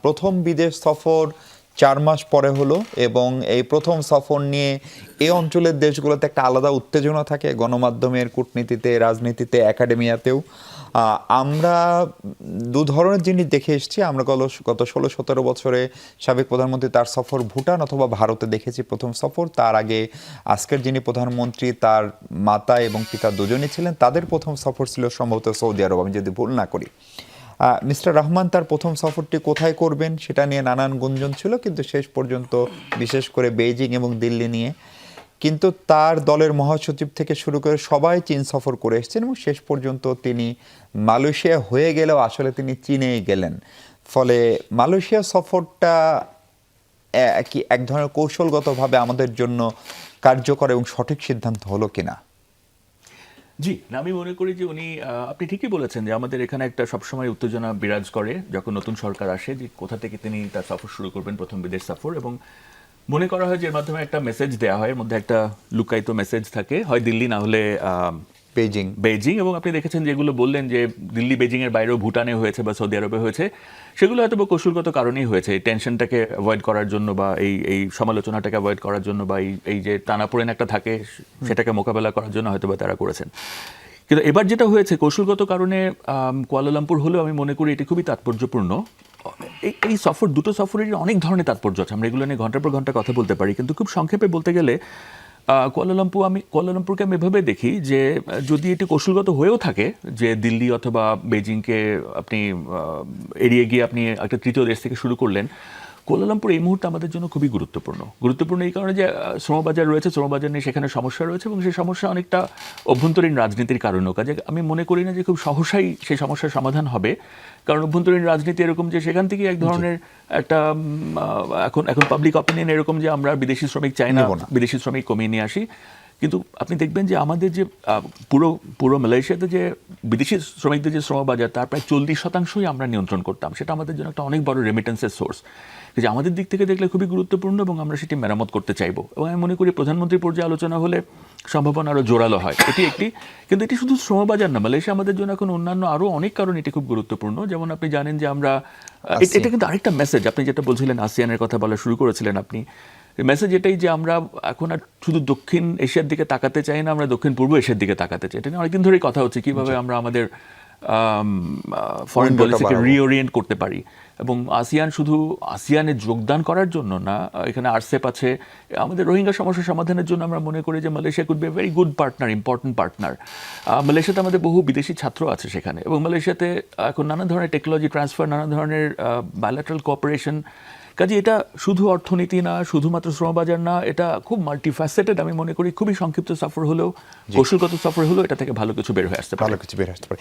প্রথম বিদেশ সফর 4 মাস পরে হলো এবং এই প্রথম সফর নিয়ে এই অঞ্চলের দেশগুলোতে একটা আলাদা উত্তেজনা থাকে গণমাধ্যমের, কূটনীতিতে, রাজনীতিতে, একাডেমিয়াতেও। আমরা দু ধরনের জিনিস দেখে এসেছি। আমরা গত 16-17 বছরে সাবেক প্রধানমন্ত্রী তার সফর ভুটান অথবা ভারতে দেখেছি প্রথম সফর। তার আগে আজকের যিনি প্রধানমন্ত্রী তার মাতা এবং পিতা দুজনই ছিলেন, তাদের প্রথম সফর ছিল সম্ভবত সৌদি আরব, আমি যদি ভুল না করি। মিস্টার রহমান তার প্রথম সফরটি কোথায় করবেন সেটা নিয়ে নানান গুঞ্জন ছিল, কিন্তু শেষ পর্যন্ত বিশেষ করে বেইজিং এবং দিল্লি নিয়ে, কিন্তু তার দলের মহাসচিব থেকে শুরু করে সবাই চীন সফর করে এসেছেন এবং শেষ পর্যন্ত তিনি মালয়েশিয়া হয়ে গেলেও আসলে তিনি চীনেই গেলেন। ফলে মালয়েশিয়া সফরটা কি এক ধরনের কৌশলগতভাবে আমাদের জন্য কার্যকর এবং সঠিক সিদ্ধান্ত হলো কিনা? জি না, আমি মনে করি যে উনি আপনি ঠিকই বলেছেন যে আমাদের এখানে একটা সবসময় উত্তেজনা বিরাজ করে যখন নতুন সরকার আসে, যে কোথা থেকে তিনি তার সফর শুরু করবেন, প্রথম বিদেশ সফর। এবং মনে করা হয় যে এর মাধ্যমে একটা মেসেজ দেওয়া হয়, এর মধ্যে একটা লুকায়িত মেসেজ থাকে, হয় দিল্লি না হলে বেইজিং। এবং আপনি দেখেছেন যেগুলো বললেন যে দিল্লি বেইজিং এর বাইরেও ভুটানে হয়েছে বা সৌদি আরবে হয়েছে, সেগুলো হয়তো বা কৌশলগত কারণেই হয়েছে, এই টেনশনটাকে অ্যাভয়েড করার জন্য বা এই সমালোচনাটাকে অ্যাভয়েড করার জন্য বা এই যে টানাপোড়েন একটা থাকে সেটাকে মোকাবেলা করার জন্য হয়তো বা তারা করেছেন। কিন্তু এবার যেটা হয়েছে কৌশলগত কারণে কুয়ালালামপুর হলেও আমি মনে করি এটি খুবই তাৎপর্যপূর্ণ। এই সফর, দুটো সফরেরই অনেক ধরনের তাৎপর্য আছে, আমরা এগুলো নিয়ে ঘন্টার পর ঘন্টা কথা বলতে পারি, কিন্তু খুব সংক্ষেপে বলতে গেলে কুয়ালালামপুরকে আমি এভাবে দেখি যে যদি এটি কৌশলগত হয়েও থাকে যে দিল্লি অথবা বেজিংকে আপনি এড়িয়ে গিয়ে আপনি একটা তৃতীয় দেশ থেকে শুরু করলেন, কুয়ালালামপুর এই মুহূর্তে আমাদের জন্য খুবই গুরুত্বপূর্ণ এই কারণে যে শ্রমবাজার রয়েছে, শ্রমবাজার নিয়ে সেখানে সমস্যা রয়েছে এবং সেই সমস্যা অনেকটা অভ্যন্তরীণ রাজনীতির কারণেও। কাজে আমি মনে করি না যে খুব সহসাই সেই সমস্যার সমাধান হবে, কারণ অভ্যন্তরীণ রাজনীতি এরকম যে সেখান থেকে এক ধরনের একটা এখন পাবলিক অপিনিয়ন এরকম যে আমরা বিদেশি শ্রমিক চাই না, বিদেশি শ্রমিক কমিয়ে নিয়ে আসি। কিন্তু আপনি দেখবেন যে আমাদের যে পুরো মালয়েশিয়াতে যে বিদেশি শ্রমিকদের যে শ্রমবাজার, তার প্রায় 40% আমরা নিয়ন্ত্রণ করতাম। সেটা আমাদের জন্য একটা অনেক বড় রেমিটেন্সের সোর্স, যে আমাদের দিক থেকে দেখলে খুবই গুরুত্বপূর্ণ এবং আমরা সেটি মেরামত করতে চাইবো। এবং আমি মনে করি প্রধানমন্ত্রী পর্যায়ে আলোচনা হলে সম্ভাবনা আরও জোরালো হয় একটি। কিন্তু এটি শুধু শ্রমবাজার না, মালয়েশিয়া আমাদের জন্য এখন অন্যান্য আরও অনেক কারণ এটি খুব গুরুত্বপূর্ণ। যেমন আপনি জানেন যে আমরা এটা কিন্তু আরেকটা মেসেজ, আপনি যেটা বলছিলেন আসিয়ানের কথা বলা শুরু করেছিলেন আপনি, মেসেজ এটাই যে আমরা এখন আর শুধু দক্ষিণ এশিয়ার দিকে তাকাতে চাই না, আমরা দক্ষিণ পূর্ব এশিয়ার দিকে তাকাতে চাই। এটা নিয়ে অনেকদিন ধরেই কথা হচ্ছে কীভাবে আমরা আমাদের ফরেন পলিসিকে রিওরিয়েন্ট করতে পারি। এবং আসিয়ানে যোগদান করার জন্য না, এখানে আরসেপ আছে, আমাদের রোহিঙ্গা সমস্যা সমাধানের জন্য আমরা মনে করি যে Malaysia could B a very good partner, important partner. মালয়েশিয়াতে আমাদের বহু বিদেশি ছাত্র আছে সেখানে, এবং মালয়েশিয়াতে এখন নানা ধরনের টেকনোলজি ট্রান্সফার, নানা ধরনের বায়োল্যাটারাল কোঅপারেশন। কাজে এটা শুধু অর্থনীতি না, শুধুমাত্র শ্রমবাজার না, এটা খুব মাল্টিফ্যাসেটেড। আমি মনে করি খুবই সংক্ষিপ্ত সফর হলেও, কৌশলগত সফর হলেও এটা থেকে ভালো কিছু বের হয়ে আসতে পারে।